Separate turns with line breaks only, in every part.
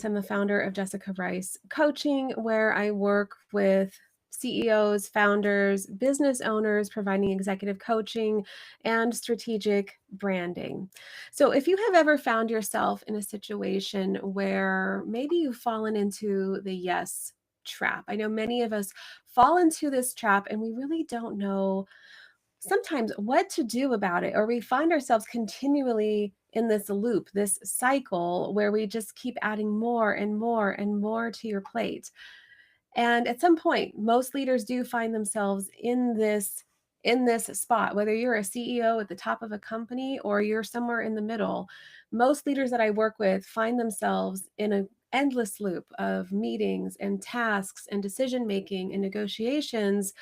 I'm the founder of Jessica Rice Coaching, where I work with CEOs, founders, business owners, providing executive coaching and strategic branding. So, if you have ever found yourself in a situation where maybe you've fallen into the yes trap, I know many of us fall into this trap and we really don't know sometimes what to do about it, or we find ourselves continually in this loop, this cycle where we just keep adding more and more and more to your plate. And at some point, most leaders do find themselves in this spot, whether you're a CEO at the top of a company or you're somewhere in the middle. Most leaders that I work with find themselves in an endless loop of meetings and tasks and decision making and negotiations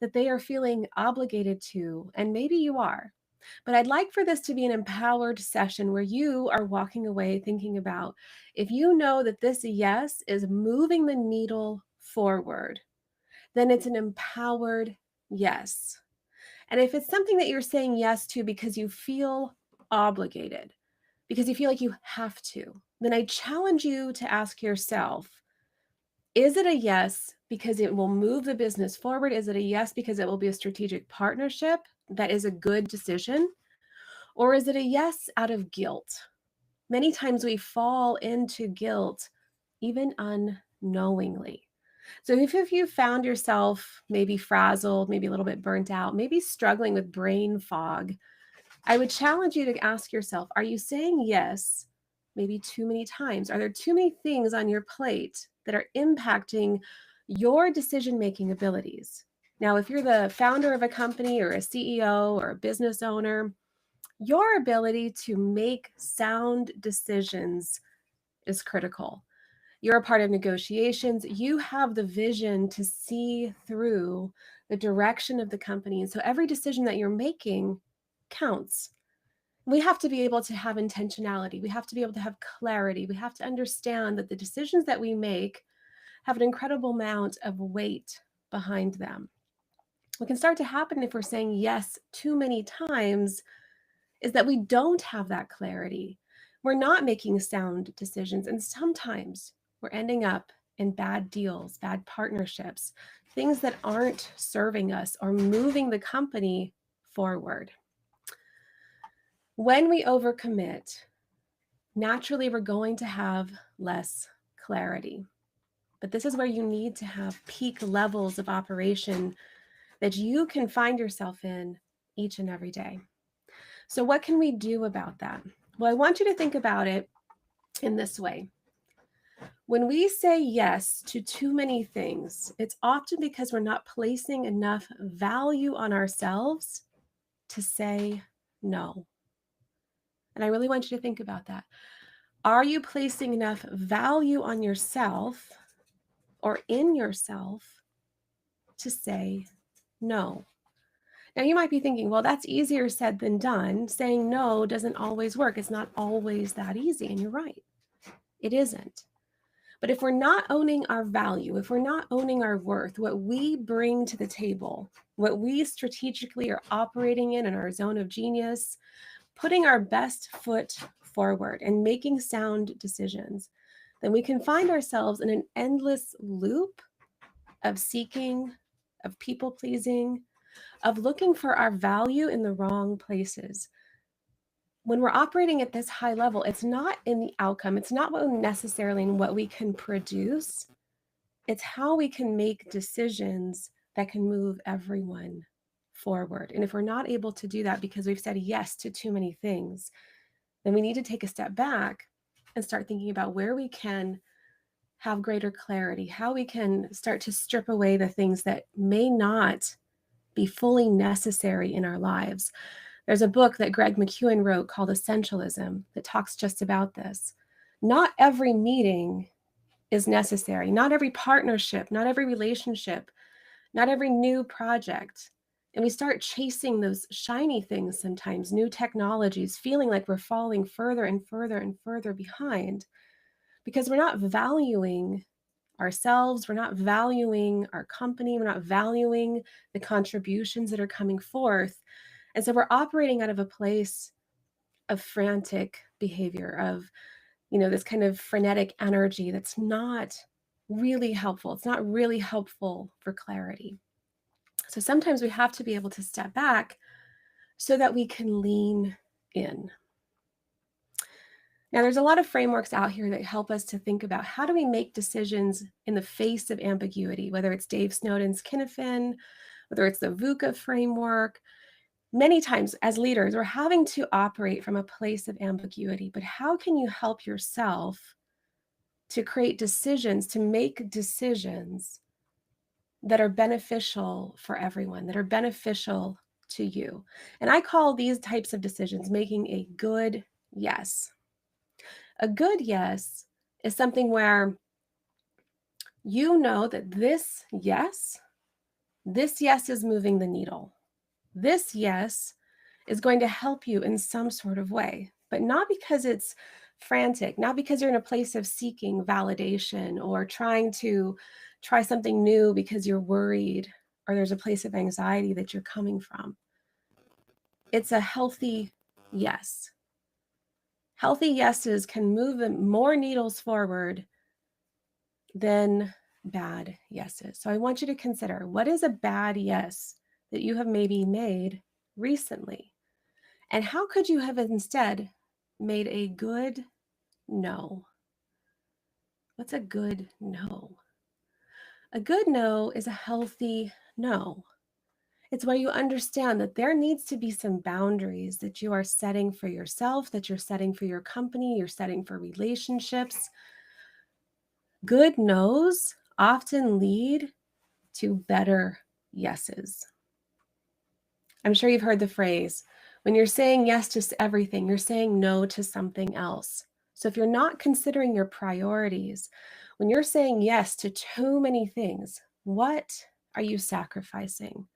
that they are feeling obligated to, and maybe you are. But I'd like for this to be an empowered session where you are walking away thinking about, if you know that this yes is moving the needle forward, then it's an empowered yes. And if it's something that you're saying yes to because you feel obligated, because you feel like you have to, then I challenge you to ask yourself, is it a yes because it will move the business forward? Is it a yes because it will be a strategic partnership that is a good decision? Or is it a yes out of guilt? Many times we fall into guilt even unknowingly. So if you found yourself maybe frazzled, maybe a little bit burnt out, maybe struggling with brain fog, I would challenge you to ask yourself, are you saying yes maybe too many times? Are there too many things on your plate that are impacting your decision-making abilities? Now, if you're the founder of a company or a CEO or a business owner, your ability to make sound decisions is critical. You're a part of negotiations. You have the vision to see through the direction of the company. And so every decision that you're making counts. We have to be able to have intentionality. We have to be able to have clarity. We have to understand that the decisions that we make have an incredible amount of weight behind them. What can start to happen if we're saying yes too many times is that we don't have that clarity. We're not making sound decisions. And sometimes we're ending up in bad deals, bad partnerships, things that aren't serving us or moving the company forward. When we overcommit, naturally we're going to have less clarity. But this is where you need to have peak levels of operation that you can find yourself in each and every day. So, what can we do about that? Well, I want you to think about it in this way. When we say yes to too many things, it's often because we're not placing enough value on ourselves to say no. And I really want you to think about that. Are you placing enough value on yourself or in yourself to say no? Now, you might be thinking, well, that's easier said than done. Saying no doesn't always work. It's not always that easy. And you're right, it isn't. But if we're not owning our value, if we're not owning our worth, what we bring to the table, what we strategically are operating in our zone of genius, putting our best foot forward and making sound decisions, then we can find ourselves in an endless loop of seeking, of people pleasing, of looking for our value in the wrong places. When we're operating at this high level, it's not in the outcome, it's not necessarily in what we can produce, it's how we can make decisions that can move everyone forward. And if we're not able to do that because we've said yes to too many things, then we need to take a step back and start thinking about where we can have greater clarity, how we can start to strip away the things that may not be fully necessary in our lives. There's a book that Greg McKeown wrote called Essentialism that talks just about this. Not every meeting is necessary. Not every partnership, not every relationship, not every new project. And we start chasing those shiny things sometimes, new technologies, feeling like we're falling further and further and further behind because we're not valuing ourselves, we're not valuing our company, we're not valuing the contributions that are coming forth. And so we're operating out of a place of frantic behavior, of this kind of frenetic energy that's not really helpful. It's not really helpful for clarity. So sometimes we have to be able to step back so that we can lean in. Now, there's a lot of frameworks out here that help us to think about how do we make decisions in the face of ambiguity, whether it's Dave Snowden's Kinefin, whether it's the VUCA framework. Many times as leaders, we're having to operate from a place of ambiguity, but how can you help yourself to create decisions, to make decisions that are beneficial for everyone, that are beneficial to you? And I call these types of decisions making a good yes. A good yes is something where you know that this yes is moving the needle. This yes is going to help you in some sort of way, but not because it's frantic, not because you're in a place of seeking validation or trying to try something new because you're worried or there's a place of anxiety that you're coming from. It's a healthy yes. Healthy yeses can move more needles forward than bad yeses. So I want you to consider, what is a bad yes that you have maybe made recently? And how could you have instead made a good no? What's a good no? A good no is a healthy no. It's where you understand that there needs to be some boundaries that you are setting for yourself, that you're setting for your company, you're setting for relationships. Good no's often lead to better yeses. I'm sure you've heard the phrase, when you're saying yes to everything, you're saying no to something else. So if you're not considering your priorities, when you're saying yes to too many things, what are you sacrificing?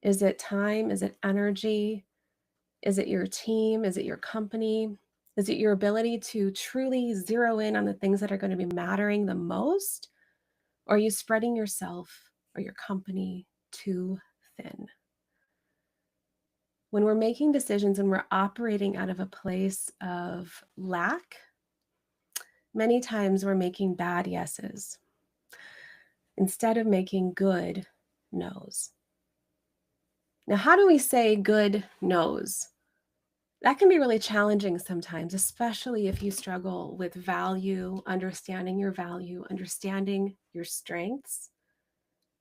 Is it time? Is it energy? Is it your team? Is it your company? Is it your ability to truly zero in on the things that are going to be mattering the most? Or are you spreading yourself or your company too thin? When we're making decisions and we're operating out of a place of lack, many times we're making bad yeses instead of making good no's. Now, how do we say good no's? That can be really challenging sometimes, especially if you struggle with value, understanding your strengths,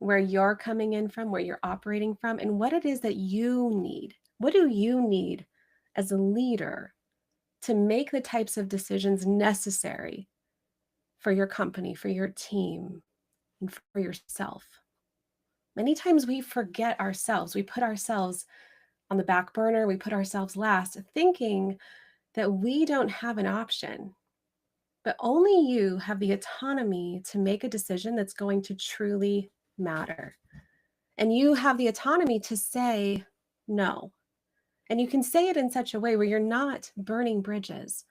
where you're coming in from, where you're operating from, and what it is that you need. What do you need as a leader to make the types of decisions necessary for your company, for your team, and for yourself? Many times we forget ourselves. We put ourselves on the back burner. We put ourselves last, thinking that we don't have an option. But only you have the autonomy to make a decision that's going to truly matter. And you have the autonomy to say no. And you can say it in such a way where you're not burning bridges.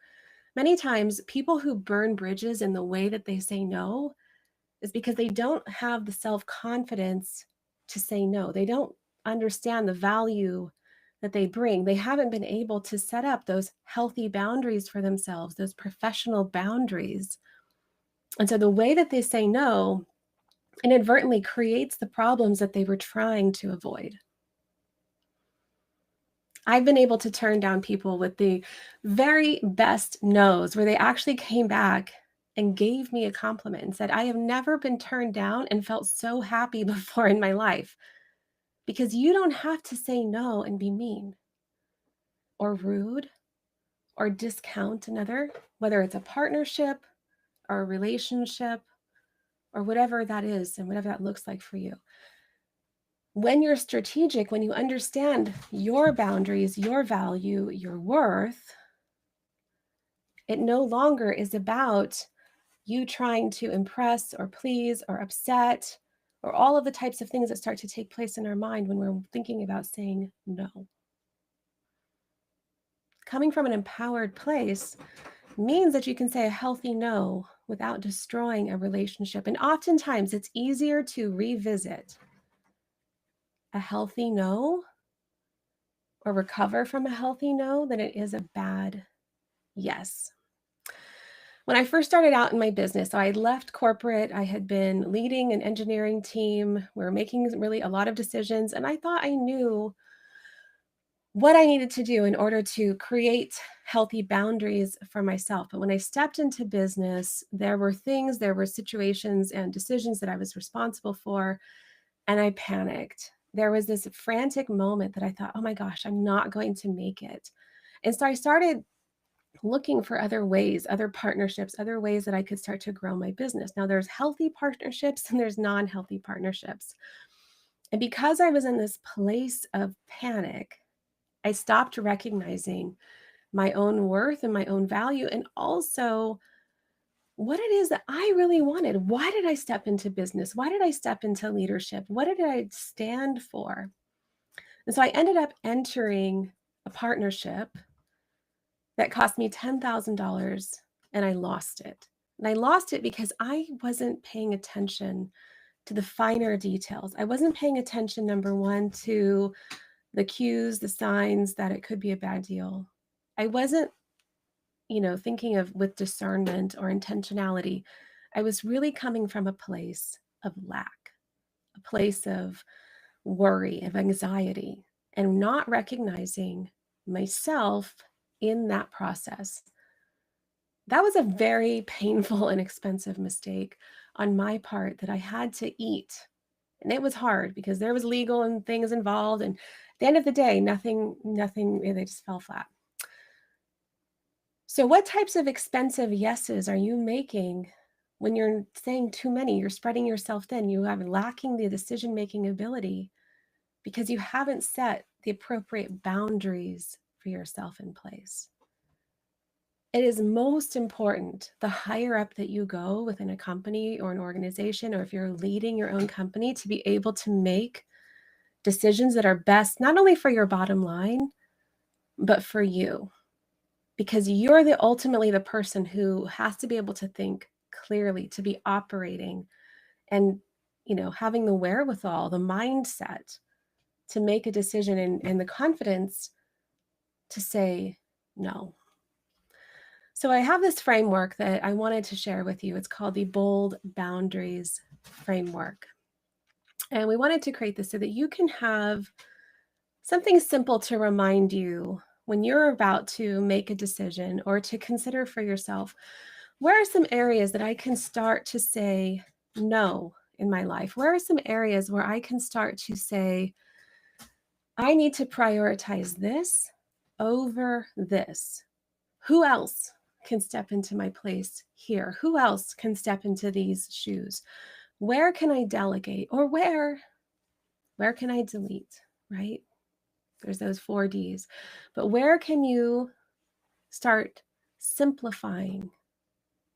Many times, people who burn bridges in the way that they say no is because they don't have the self-confidence to say no. They don't understand the value that they bring. They haven't been able to set up those healthy boundaries for themselves, those professional boundaries. And so the way that they say no inadvertently creates the problems that they were trying to avoid. I've been able to turn down people with the very best no's, where they actually came back and gave me a compliment and said, I have never been turned down and felt so happy before in my life. Because you don't have to say no and be mean or rude or discount another, whether it's a partnership or a relationship or whatever that is and whatever that looks like for you. When you're strategic, when you understand your boundaries, your value, your worth, it no longer is about you trying to impress or please or upset or all of the types of things that start to take place in our mind when we're thinking about saying no. Coming from an empowered place means that you can say a healthy no without destroying a relationship. And oftentimes it's easier to revisit a healthy no or recover from a healthy no than it is a bad yes. When I first started out in my business, so I left corporate. I had been leading an engineering team. We were making really a lot of decisions, and I thought I knew what I needed to do in order to create healthy boundaries for myself. But when I stepped into business, there were things, there were situations and decisions that I was responsible for, and I panicked. There was this frantic moment that I thought, oh my gosh, I'm not going to make it. And so I started looking for other ways, other partnerships, other ways that I could start to grow my business. Now, there's healthy partnerships and there's non healthy partnerships. And because I was in this place of panic, I stopped recognizing my own worth and my own value, and also what it is that I really wanted. Why did I step into business? Why did I step into leadership? What did I stand for? And so I ended up entering a partnership that cost me $10,000, and I lost it. And I lost it because I wasn't paying attention to the finer details. I wasn't paying attention, number one, to the cues, the signs that it could be a bad deal. I wasn't, thinking of with discernment or intentionality. I was really coming from a place of lack, a place of worry, of anxiety, and not recognizing myself in that process. That was a very painful and expensive mistake on my part that I had to eat. And it was hard because there was legal and things involved. And at the end of the day, nothing, they just fell flat. So, what types of expensive yeses are you making when you're saying too many? You're spreading yourself thin. You are lacking the decision making ability because you haven't set the appropriate boundaries for yourself in place. It is most important the higher up that you go within a company or an organization, or if you're leading your own company, to be able to make decisions that are best, not only for your bottom line, but for you. Because you're ultimately the person who has to be able to think clearly, to be operating and, having the wherewithal, the mindset to make a decision, and the confidence to say no. So I have this framework that I wanted to share with you. It's called the Bold Boundaries Framework. And we wanted to create this so that you can have something simple to remind you when you're about to make a decision or to consider for yourself, where are some areas that I can start to say no in my life? Where are some areas where I can start to say, I need to prioritize this over this? Who else can step into my place here? Who else can step into these shoes? Where can I delegate, or where can I delete, right? There's those 4 Ds. But where can you start simplifying?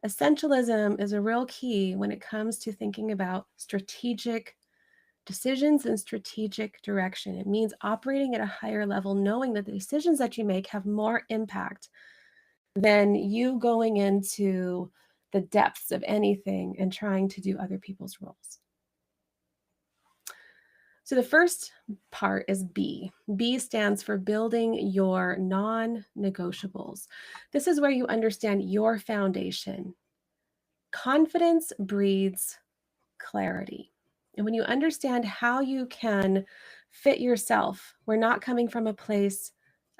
Essentialism is a real key when it comes to thinking about strategic decisions and strategic direction. It means operating at a higher level, knowing that the decisions that you make have more impact than you going into the depths of anything and trying to do other people's roles. So the first part is B. B stands for building your non-negotiables. This is where you understand your foundation. Confidence breeds clarity. And when you understand how you can fit yourself, we're not coming from a place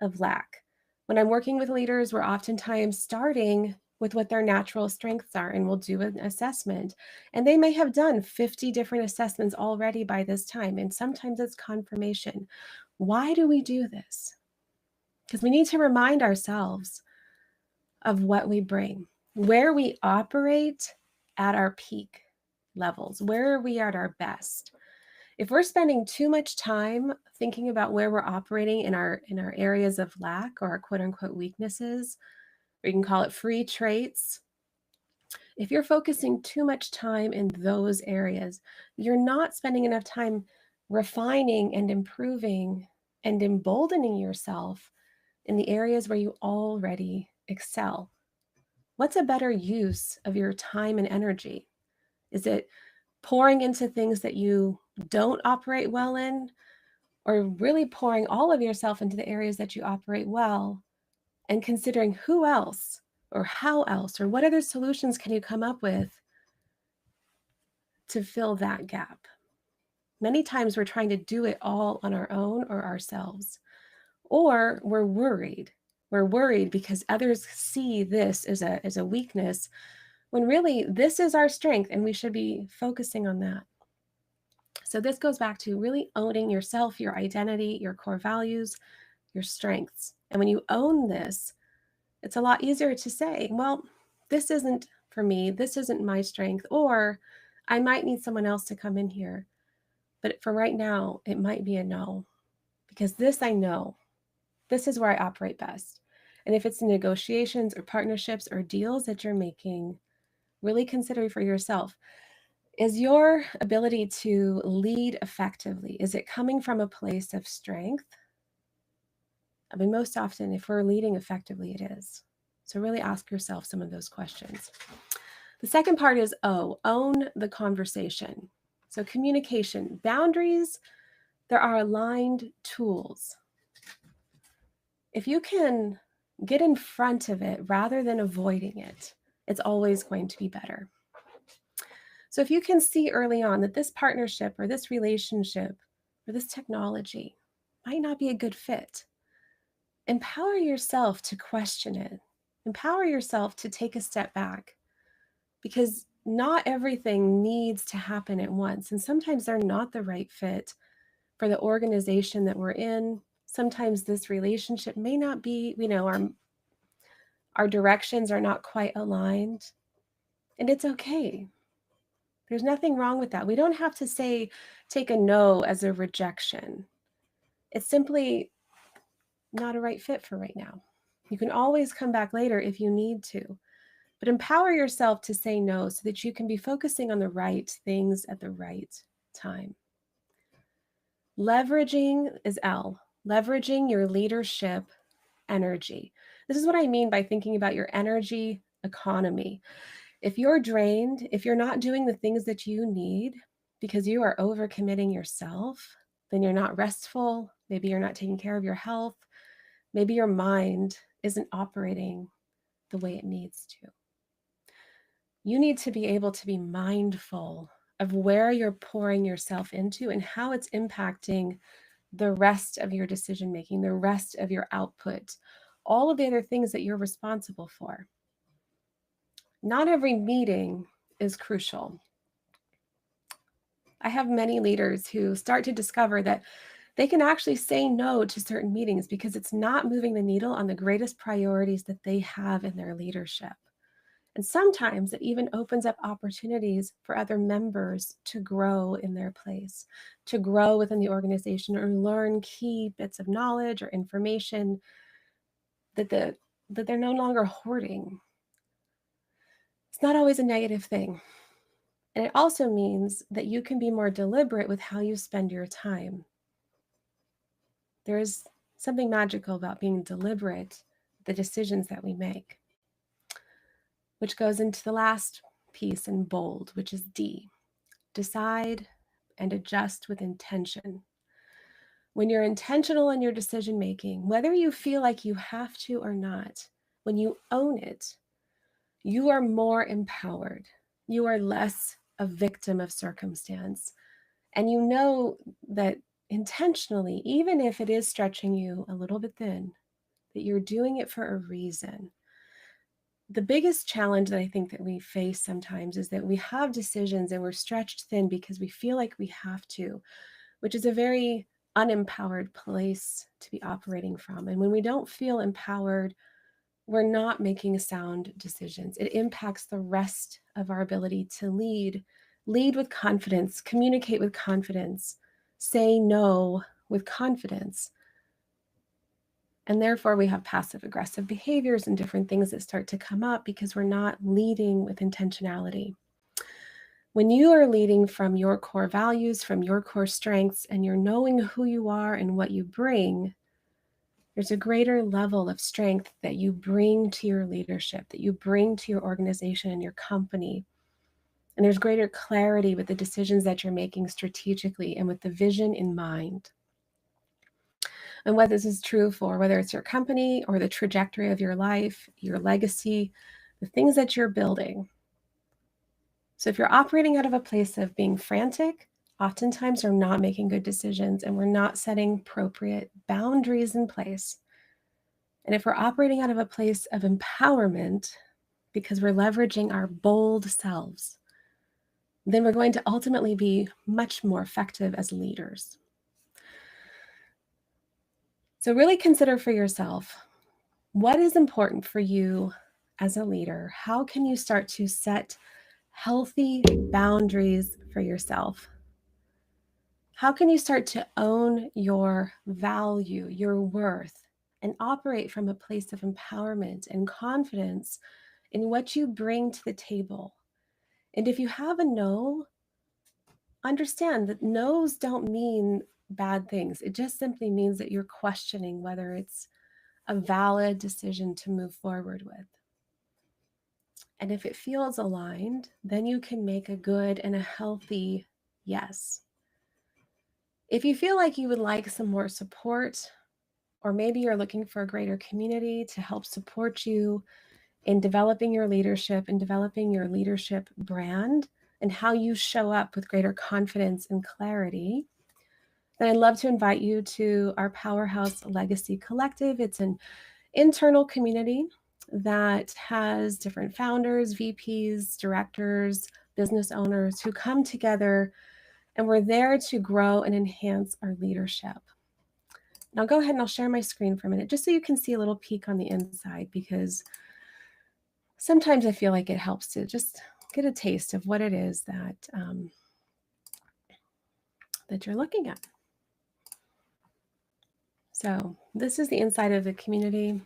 of lack. When I'm working with leaders, we're oftentimes starting with what their natural strengths are, and we'll do an assessment. And they may have done 50 different assessments already by this time, and sometimes it's confirmation. Why do we do this? Because we need to remind ourselves of what we bring, where we operate at our peak levels, where are we at our best. If we're spending too much time thinking about where we're operating in our areas of lack or our quote unquote weaknesses, or you can call it free traits, if you're focusing too much time in those areas, you're not spending enough time refining and improving and emboldening yourself in the areas where you already excel. What's a better use of your time and energy? Is it pouring into things that you don't operate well in, or really pouring all of yourself into the areas that you operate well and considering who else Or how else? Or what other solutions can you come up with to fill that gap? Many times we're trying to do it all on our own or ourselves, or we're worried. We're worried because others see this as a weakness, when really this is our strength and we should be focusing on that. So this goes back to really owning yourself, your identity, your core values, your strengths. And when you own this, it's a lot easier to say, well, this isn't for me, this isn't my strength, or I might need someone else to come in here. But for right now, it might be a no, because this I know, this is where I operate best. And if it's negotiations or partnerships or deals that you're making, really consider for yourself, is your ability to lead effectively, is it coming from a place of strength? I mean, most often, if we're leading effectively, it is. So really ask yourself some of those questions. The second part is own the conversation. So communication, boundaries, there are aligned tools. If you can get in front of it rather than avoiding it, it's always going to be better. So if you can see early on that this partnership or this relationship or this technology might not be a good fit, empower yourself to question it. Empower yourself to take a step back, because not everything needs to happen at once. And sometimes they're not the right fit for the organization that we're in. Sometimes this relationship may not be, our directions are not quite aligned. And it's okay. There's nothing wrong with that. We don't have to take a no as a rejection. It's simply not a right fit for right now. You can always come back later if you need to, but empower yourself to say no so that you can be focusing on the right things at the right time. Leveraging is L, leveraging your leadership energy. This is what I mean by thinking about your energy economy. If you're drained, if you're not doing the things that you need because you are overcommitting yourself, then you're not restful. Maybe you're not taking care of your health. Maybe your mind isn't operating the way it needs to. You need to be able to be mindful of where you're pouring yourself into and how it's impacting the rest of your decision making, the rest of your output, all of the other things that you're responsible for. Not every meeting is crucial. I have many leaders who start to discover that they can actually say no to certain meetings because it's not moving the needle on the greatest priorities that they have in their leadership. And sometimes it even opens up opportunities for other members to grow in their place, to grow within the organization or learn key bits of knowledge or information that they're no longer hoarding. It's not always a negative thing. And it also means that you can be more deliberate with how you spend your time. There is something magical about being deliberate with the decisions that we make, which goes into the last piece in bold, which is D. Decide and adjust with intention. When you're intentional in your decision making, whether you feel like you have to or not, when you own it, you are more empowered. You are less a victim of circumstance. And you know that intentionally, even if it is stretching you a little bit thin, that you're doing it for a reason. The biggest challenge that I think that we face sometimes is that we have decisions and we're stretched thin because we feel like we have to, which is a very unempowered place to be operating from. And when we don't feel empowered, we're not making sound decisions. It impacts the rest of our ability to lead with confidence, communicate with confidence, say no with confidence. And therefore, we have passive aggressive behaviors and different things that start to come up because we're not leading with intentionality. When you are leading from your core values, from your core strengths, and you're knowing who you are and what you bring, there's a greater level of strength that you bring to your leadership, that you bring to your organization and your company. And there's greater clarity with the decisions that you're making strategically and with the vision in mind. and what this is true for, whether it's your company or the trajectory of your life, your legacy, the things that you're building. So if you're operating out of a place of being frantic, oftentimes we're not making good decisions and we're not setting appropriate boundaries in place. And if we're operating out of a place of empowerment, because we're leveraging our bold selves, then we're going to ultimately be much more effective as leaders. So really consider for yourself, what is important for you as a leader? How can you start to set healthy boundaries for yourself? How can you start to own your value, your worth, and operate from a place of empowerment and confidence in what you bring to the table? And if you have a no, understand that no's don't mean bad things. It just simply means that you're questioning whether it's a valid decision to move forward with. And if it feels aligned, then you can make a good and a healthy yes. If you feel like you would like some more support, or maybe you're looking for a greater community to help support you in developing your leadership and developing your leadership brand and how you show up with greater confidence and clarity, then I'd love to invite you to our Powerhouse Legacy Collective. It's an internal community that has different founders, VPs, directors, business owners who come together, and we're there to grow and enhance our leadership. Now go ahead and I'll share my screen for a minute just so you can see a little peek on the inside, because sometimes I feel like it helps to just get a taste of what it is that that you're looking at. So this is the inside of the community.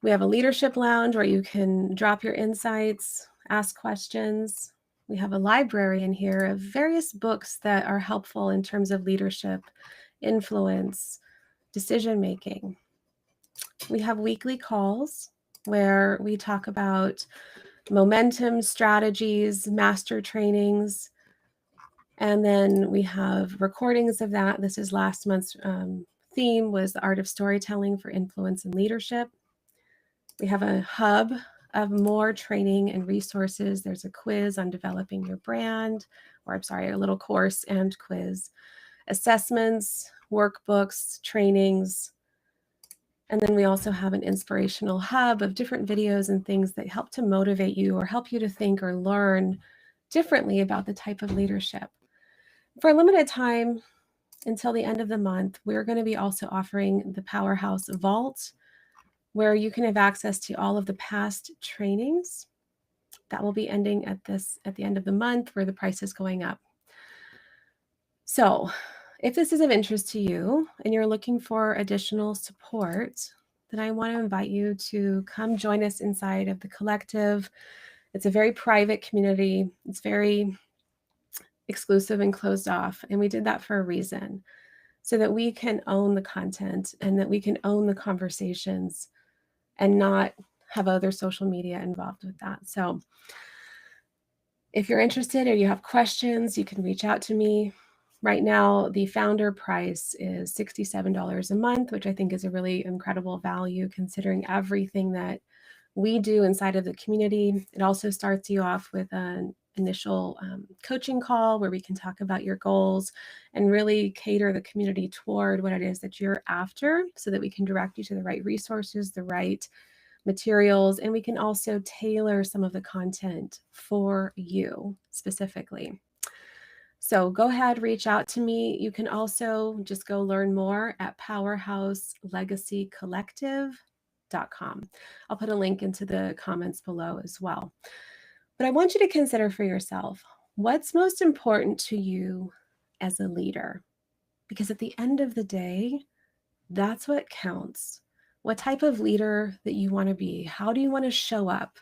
We have a leadership lounge where you can drop your insights, ask questions. We have a library in here of various books that are helpful in terms of leadership, influence, decision making. We have weekly calls where we talk about momentum strategies, master trainings, and then we have recordings of that. This is last month's theme was the art of storytelling for influence and leadership. We have a hub of more training and resources. There's a quiz on developing your brand, or I'm sorry, a little course and quiz, assessments, workbooks, trainings. And then we also have an inspirational hub of different videos and things that help to motivate you or help you to think or learn differently about the type of leadership. For a limited time until the end of the month, we're going to be also offering the Powerhouse Vault, where you can have access to all of the past trainings. That will be ending at the end of the month, where the price is going up. So if this is of interest to you and you're looking for additional support, then I want to invite you to come join us inside of the collective. It's a very private community. It's very exclusive and closed off. And we did that for a reason, so that we can own the content and that we can own the conversations and not have other social media involved with that. So if you're interested or you have questions, you can reach out to me. Right now, the founder price is $67 a month, which I think is a really incredible value considering everything that we do inside of the community. It also starts you off with an initial coaching call where we can talk about your goals and really cater the community toward what it is that you're after, so that we can direct you to the right resources, the right materials, and we can also tailor some of the content for you specifically. So go ahead, reach out to me. You can also just go learn more at powerhouselegacycollective.com. I'll put a link into the comments below as well. But I want you to consider for yourself, what's most important to you as a leader? Because at the end of the day, that's what counts. What type of leader that you want to be? How do you want to show up?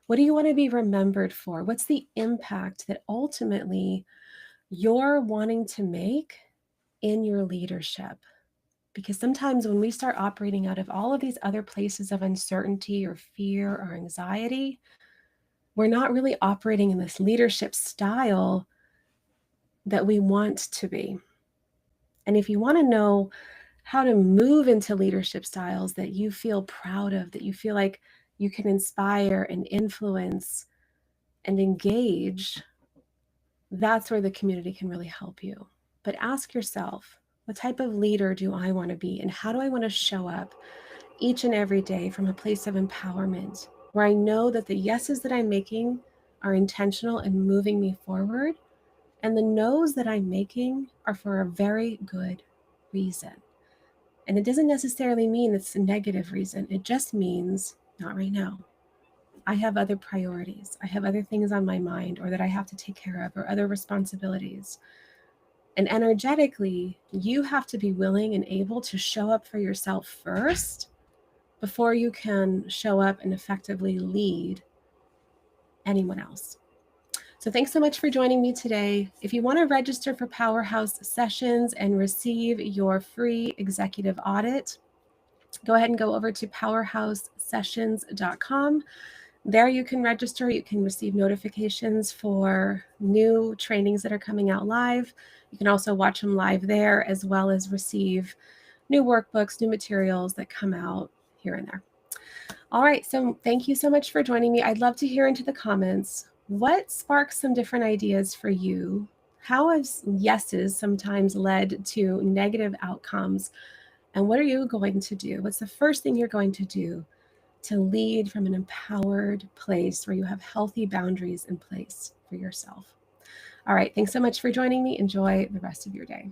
What do you want to be remembered for? What's the impact that ultimately you're wanting to make in your leadership? Because sometimes when we start operating out of all of these other places of uncertainty or fear or anxiety, we're not really operating in this leadership style that we want to be. And if you want to know how to move into leadership styles that you feel proud of, that you feel like you can inspire and influence and engage, that's where the community can really help you. But ask yourself, what type of leader do I want to be? And how do I want to show up each and every day from a place of empowerment, where I know that the yeses that I'm making are intentional and moving me forward, and the no's that I'm making are for a very good reason. And it doesn't necessarily mean it's a negative reason. It just means not right now. I have other priorities. I have other things on my mind or that I have to take care of or other responsibilities. And energetically, you have to be willing and able to show up for yourself first before you can show up and effectively lead anyone else. So thanks so much for joining me today. If you want to register for Powerhouse Sessions and receive your free executive audit, go ahead and go over to powerhousesessions.com. There you can register. You can receive notifications for new trainings that are coming out live. You can also watch them live there, as well as receive new workbooks, new materials that come out here and there. All right, so thank you so much for joining me. I'd love to hear into the comments, what sparks some different ideas for you? How have yeses sometimes led to negative outcomes? And what are you going to do? What's the first thing you're going to do to lead from an empowered place where you have healthy boundaries in place for yourself? All right, thanks so much for joining me. Enjoy the rest of your day.